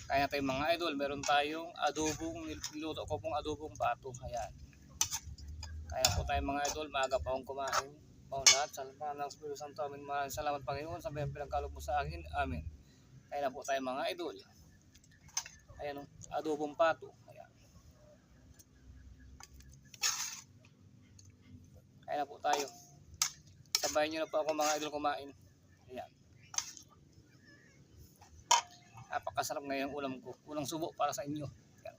Kaya tayo mga idol, meron tayong adobong, niluto ko pong adobong pato. Ayan. Kaya po tayo mga idol, maaga pa akong kumain. Pang lahat, sa lahat ng Espiritu Santo, amin. Maraming salamat Panginoon sa pinagkaloob mo sa akin. Amen. Kaya na po tayo mga idol. Ayan o, adobong pato. Ayan. Kaya na po tayo. Sabayan nyo na po ako mga idol kumain. Ayan. Napakasarap ngayon ulam ko. Unang subo para sa inyo. Ayan.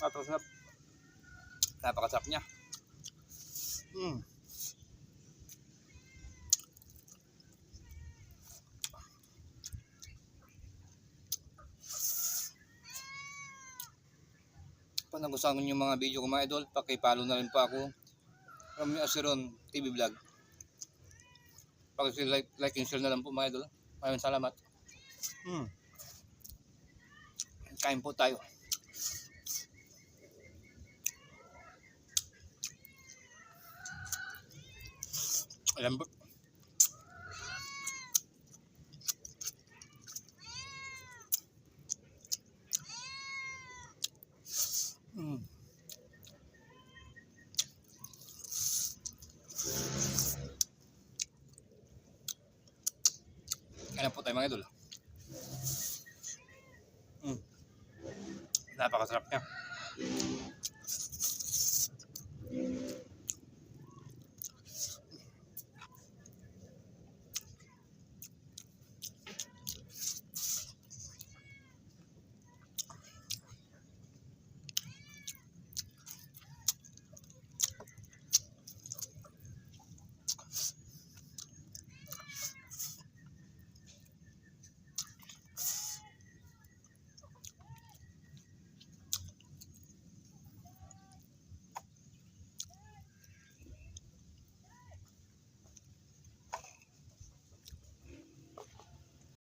Napakasarap. Napakasarap niya. Kung nagustuhan nyo yung mga video ko mga idol, paki-follow na rin po ako. Romeo Asiron TV Vlog. Paki-like and share na lang po mga idol. Maraming salamat. Kain po tayo. Lambot. Kaya po tayo mga idol. Napakasarap niya.